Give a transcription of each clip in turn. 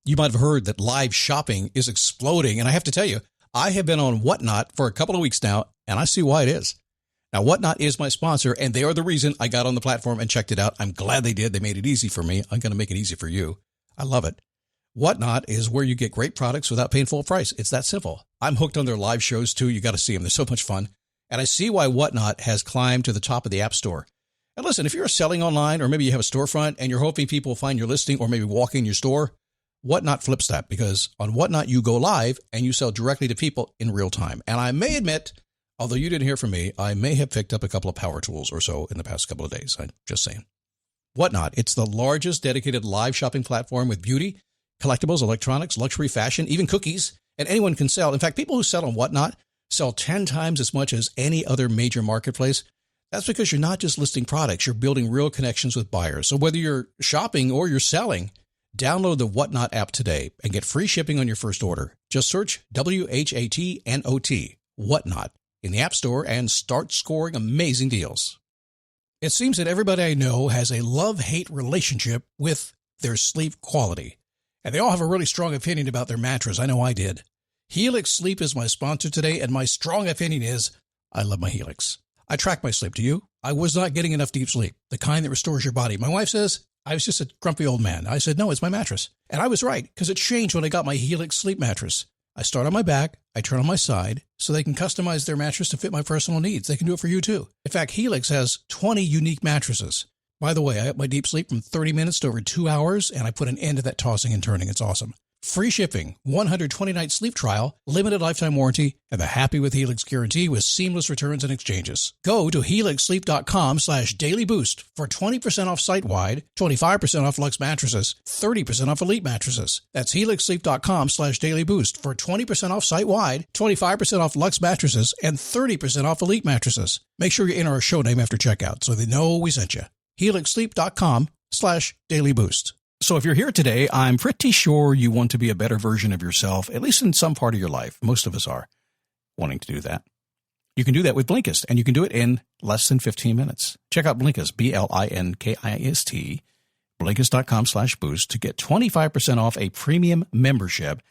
You might have heard that live shopping is exploding. And I have to tell you, I have been on Whatnot for a couple of weeks now, and I see why it is. Now, Whatnot is my sponsor, and they are the reason I got on the platform and checked it out. I'm glad they did. They made it easy for me. I'm going to make it easy for you. I love it. Whatnot is where you get great products without paying full price. It's that simple. I'm hooked on their live shows, too. You got to see them. They're so much fun. And I see why Whatnot has climbed to the top of the App Store. And listen, if you're selling online, or maybe you have a storefront and you're hoping people will find your listing or maybe walk in your store, Whatnot flips that, because on Whatnot, you go live and you sell directly to people in real time. And I may admit, although you didn't hear from me, I may have picked up a couple of power tools or so in the past couple of days. I'm just saying. Whatnot, it's the largest dedicated live shopping platform with beauty, collectibles, electronics, luxury, fashion, even cookies, and anyone can sell. In fact, people who sell on Whatnot sell 10 times as much as any other major marketplace. That's because you're not just listing products, you're building real connections with buyers. So whether you're shopping or you're selling, download the Whatnot app today and get free shipping on your first order. Just search WHATNOT, Whatnot, in the App Store and start scoring amazing deals. It seems that everybody I know has a love-hate relationship with their sleep quality. And they all have a really strong opinion about their mattress. I know I did. Helix Sleep is my sponsor today, and my strong opinion is I love my Helix. I track my sleep. Do you? I was not getting enough deep sleep, the kind that restores your body. My wife says I was just a grumpy old man. I said, no, it's my mattress. And I was right, because it changed when I got my Helix Sleep mattress. I start on my back, I turn on my side, so they can customize their mattress to fit my personal needs. They can do it for you, too. In fact, Helix has 20 unique mattresses. By the way, I up my deep sleep from 30 minutes to over 2 hours, and I put an end to that tossing and turning. It's awesome. Free shipping, 120-night sleep trial, limited lifetime warranty, and the Happy with Helix guarantee with seamless returns and exchanges. Go to helixsleep.com/dailyboost for 20% off site-wide, 25% off Luxe mattresses, 30% off Elite mattresses. That's helixsleep.com/dailyboost for 20% off site-wide, 25% off Luxe mattresses, and 30% off Elite mattresses. Make sure you enter our show name after checkout so they know we sent you. helixsleep.com/dailyboost. So if you're here today, I'm pretty sure you want to be a better version of yourself, at least in some part of your life. Most of us are wanting to do that. You can do that with Blinkist, and you can do it in less than 15 minutes. Check out Blinkist, Blinkist, Blinkist.com/boost to get 25% off a premium membership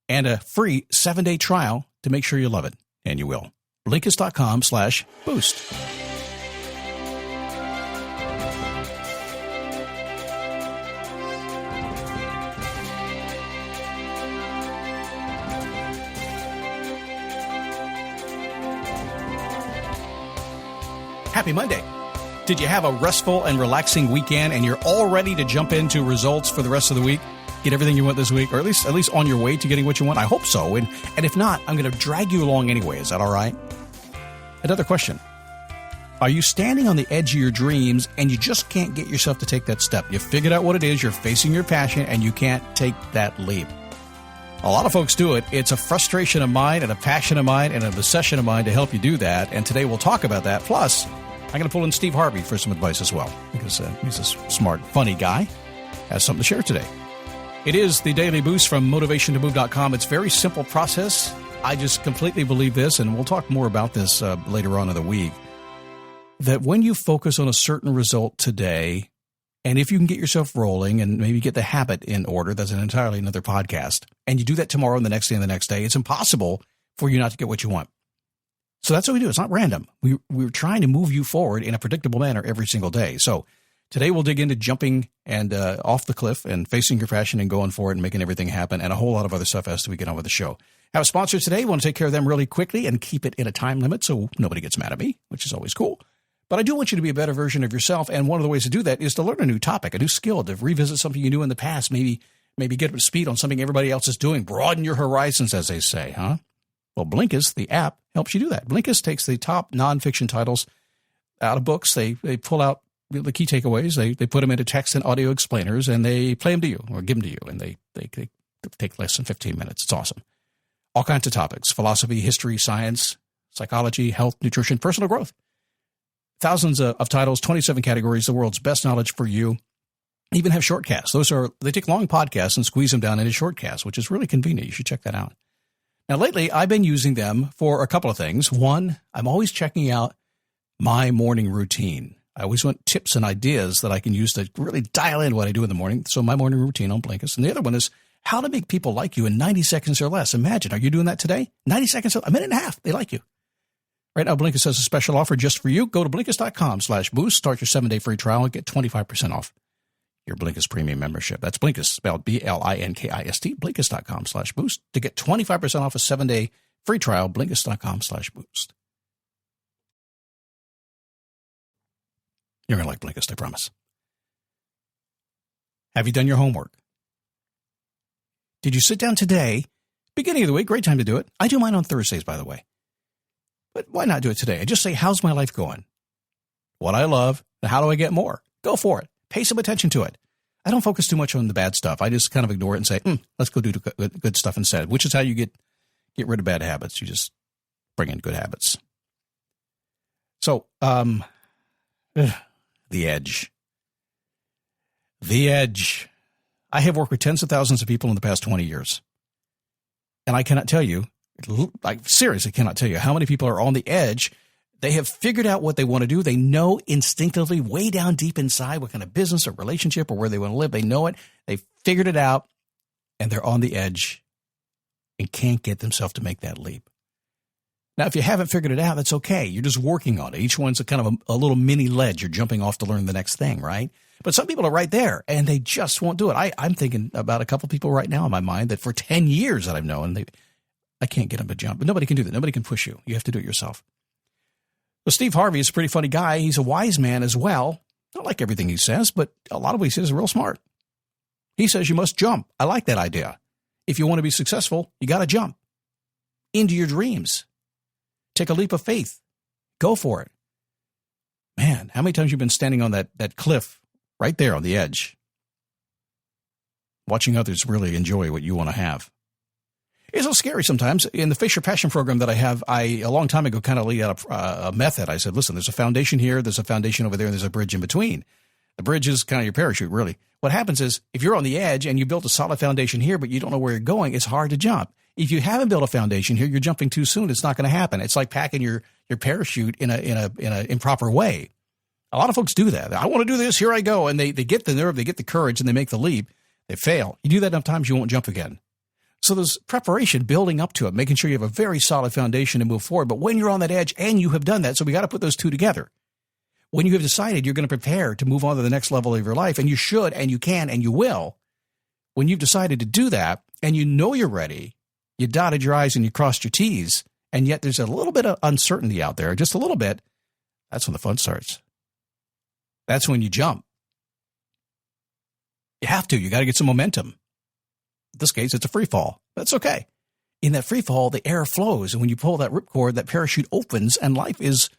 and a free 7-day trial to make sure you love it, and you will. Blinkist.com/boost. Happy Monday. Did you have a restful and relaxing weekend and you're all ready to jump into results for the rest of the week? Get everything you want this week, or at least on your way to getting what you want? I hope so. And if not, I'm going to drag you along anyway. Is that all right? Another question. Are you standing on the edge of your dreams and you just can't get yourself to take that step? You figured out what it is, you're facing your passion, and you can't take that leap. A lot of folks do it. It's a frustration of mine and a passion of mine and an obsession of mine to help you do that. And today we'll talk about that. Plus, I'm going to pull in Steve Harvey for some advice as well, because he's a smart, funny guy, has something to share today. It is the Daily Boost from motivationtomove.com. It's a very simple process. I just completely believe this, and we'll talk more about this later on in the week, that when you focus on a certain result today, and if you can get yourself rolling and maybe get the habit in order, that's an entirely another podcast, and you do that tomorrow and the next day and the next day, it's impossible for you not to get what you want. So that's what we do. It's not random. We're trying to move you forward in a predictable manner every single day. So today we'll dig into jumping and off the cliff and facing your passion and going for it and making everything happen, and a whole lot of other stuff as we get on with the show. Have a sponsor today. We want to take care of them really quickly and keep it in a time limit so nobody gets mad at me, which is always cool. But I do want you to be a better version of yourself, and one of the ways to do that is to learn a new topic, a new skill, to revisit something you knew in the past, maybe get up to speed on something everybody else is doing, broaden your horizons, as they say, huh? Well, Blinkist, the app, helps you do that. Blinkist takes the top nonfiction titles out of books. They pull out the key takeaways. They put them into text and audio explainers, and they play them to you or give them to you, and they take less than 15 minutes. It's awesome. All kinds of topics: philosophy, history, science, psychology, health, nutrition, personal growth. Thousands of titles, 27 categories, the world's best knowledge for you. Even have shortcasts. They take long podcasts and squeeze them down into shortcasts, which is really convenient. You should check that out. Now, lately, I've been using them for a couple of things. One, I'm always checking out my morning routine. I always want tips and ideas that I can use to really dial in what I do in the morning. So my morning routine on Blinkist. And the other one is how to make people like you in 90 seconds or less. Imagine, are you doing that today? 90 seconds, a minute and a half, they like you. Right now, Blinkist has a special offer just for you. Go to Blinkist.com/boost, start your 7-day free trial, and get 25% off your Blinkist premium membership. That's Blinkist, spelled Blinkist, Blinkist.com/boost to get 25% off a 7-day free trial, Blinkist.com/boost. You're going to like Blinkist, I promise. Have you done your homework? Did you sit down today, beginning of the week, great time to do it. I do mine on Thursdays, by the way. But why not do it today? I just say, how's my life going? What I love, and how do I get more? Go for it. Pay some attention to it. I don't focus too much on the bad stuff. I just kind of ignore it and say, let's go do good stuff instead, which is how you get rid of bad habits. You just bring in good habits. So, the edge. The edge. I have worked with tens of thousands of people in the past 20 years. And I cannot tell you, I seriously cannot tell you how many people are on the edge. They have figured out what they want to do. They know instinctively, way down deep inside, what kind of business or relationship or where they want to live. They know it. They've figured it out, and they're on the edge and can't get themselves to make that leap. Now, if you haven't figured it out, that's okay. You're just working on it. Each one's a kind of a little mini ledge. You're jumping off to learn the next thing, right? But some people are right there, and they just won't do it. I'm thinking about a couple people right now in my mind that for 10 years that I've known, I can't get them to jump. But nobody can do that. Nobody can push you. You have to do it yourself. Well, Steve Harvey is a pretty funny guy. He's a wise man as well. I don't like everything he says, but a lot of what he says is real smart. He says you must jump. I like that idea. If you want to be successful, you got to jump into your dreams. Take a leap of faith. Go for it. Man, how many times you've been standing on that cliff right there on the edge, watching others really enjoy what you want to have? It's a little scary sometimes. In the Face Your Passion program that I have, a long time ago kind of laid out a method. I said, listen, there's a foundation here, there's a foundation over there, and there's a bridge in between. The bridge is kind of your parachute, really. What happens is if you're on the edge and you built a solid foundation here, but you don't know where you're going, it's hard to jump. If you haven't built a foundation here, you're jumping too soon. It's not going to happen. It's like packing your parachute in a improper way. A lot of folks do that. I want to do this. Here I go. And they get the nerve, they get the courage, and they make the leap. They fail. You do that enough times, you won't jump again. So there's preparation building up to it, making sure you have a very solid foundation to move forward. But when you're on that edge and you have done that, so we got to put those two together. When you have decided you're going to prepare to move on to the next level of your life, and you should, and you can, and you will, when you've decided to do that and you know you're ready, you dotted your I's and you crossed your T's, and yet there's a little bit of uncertainty out there, just a little bit, that's when the fun starts. That's when you jump. You have to. You got to get some momentum. In this case, it's a free fall. That's okay. In that free fall, the air flows, and when you pull that ripcord, that parachute opens, and life is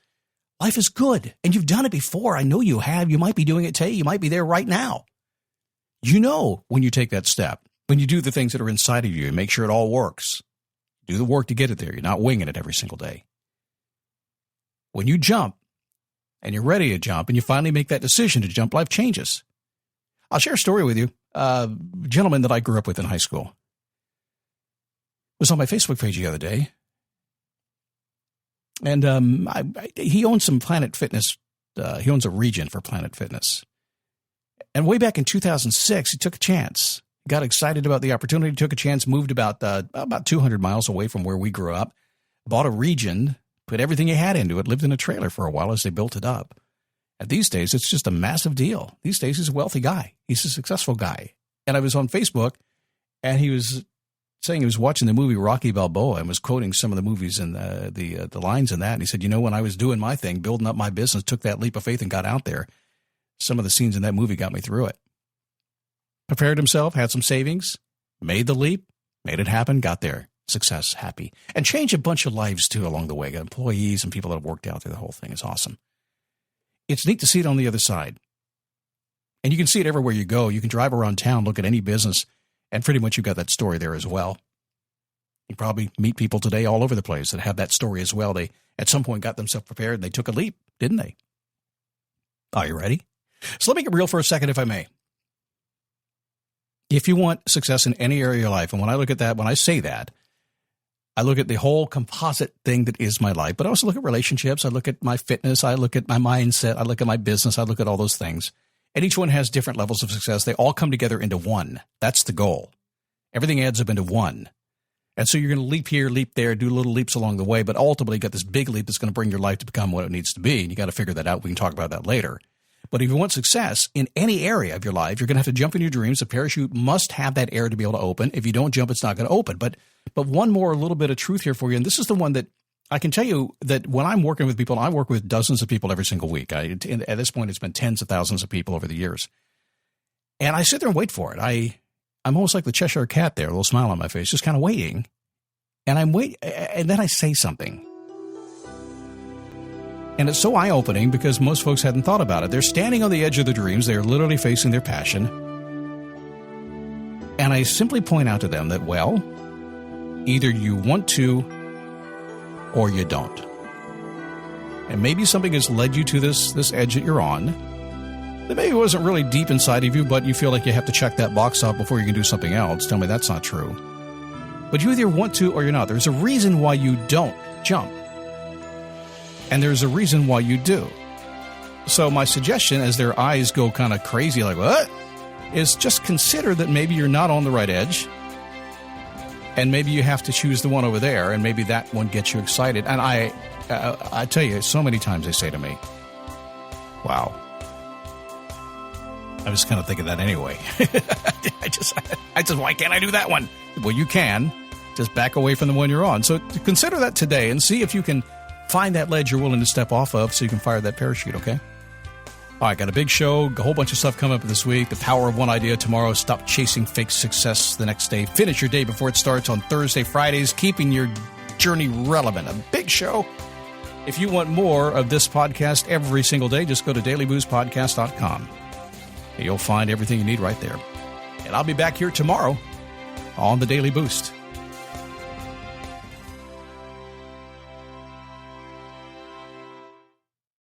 good. And you've done it before. I know you have. You might be doing it today. You might be there right now. You know when you take that step, when you do the things that are inside of you and make sure it all works. Do the work to get it there. You're not winging it every single day. When you jump, and you're ready to jump, and you finally make that decision to jump, life changes. I'll share a story with you. A gentleman that I grew up with in high school was on my Facebook page the other day. And he owns some Planet Fitness. He owns a region for Planet Fitness. And way back in 2006, he took a chance. Got excited about the opportunity, took a chance, moved about 200 miles away from where we grew up, bought a region, put everything he had into it, lived in a trailer for a while as they built it up. And these days, it's just a massive deal. These days, he's a wealthy guy. He's a successful guy. And I was on Facebook, and he was saying he was watching the movie Rocky Balboa and was quoting some of the movies and the lines in that. And he said, when I was doing my thing, building up my business, took that leap of faith and got out there, some of the scenes in that movie got me through it. Prepared himself, had some savings, made the leap, made it happen, got there. Success, happy. And changed a bunch of lives, too, along the way. Got employees and people that have worked out through the whole thing. It's awesome. It's neat to see it on the other side. And you can see it everywhere you go. You can drive around town, look at any business, and pretty much you've got that story there as well. You probably meet people today all over the place that have that story as well. They, at some point, got themselves prepared, and they took a leap, didn't they? Are you ready? So let me get real for a second, if I may. If you want success in any area of your life, and when I look at that, when I say that, I look at the whole composite thing that is my life, but I also look at relationships. I look at my fitness. I look at my mindset. I look at my business. I look at all those things. And each one has different levels of success. They all come together into one. That's the goal. Everything adds up into one. And so you're going to leap here, leap there, do little leaps along the way, but ultimately you got this big leap that's going to bring your life to become what it needs to be. And you got to figure that out. We can talk about that later. But if you want success in any area of your life, you're going to have to jump in your dreams. The parachute must have that air to be able to open. If you don't jump, it's not going to open. But one more little bit of truth here for you, and this is the one that I can tell you that when I'm working with people, I work with dozens of people every single week. At this point, it's been tens of thousands of people over the years. And I sit there and wait for it. I'm almost like the Cheshire Cat there, a little smile on my face, just kind of waiting. And and then I say something. And it's so eye-opening because most folks hadn't thought about it. They're standing on the edge of their dreams. They're literally facing their passion. And I simply point out to them that, well, either you want to or you don't. And maybe something has led you to this edge that you're on. That maybe wasn't really deep inside of you, but you feel like you have to check that box off before you can do something else. Tell me that's not true. But you either want to or you're not. There's a reason why you don't jump. And there's a reason why you do. So my suggestion, as their eyes go kind of crazy, like, what? Is just consider that maybe you're not on the right edge. And maybe you have to choose the one over there. And maybe that one gets you excited. And I tell you, so many times they say to me, wow. I was kind of thinking that anyway. I just, why can't I do that one? Well, you can. Just back away from the one you're on. So consider that today and see if you can find that ledge you're willing to step off of so you can fire that parachute, okay? All right, got a big show, a whole bunch of stuff coming up this week. The power of one idea tomorrow. Stop chasing fake success the next day. Finish your day before it starts on Thursday, Fridays, keeping your journey relevant. A big show. If you want more of this podcast every single day, just go to dailyboostpodcast.com. You'll find everything you need right there. And I'll be back here tomorrow on the Daily Boost.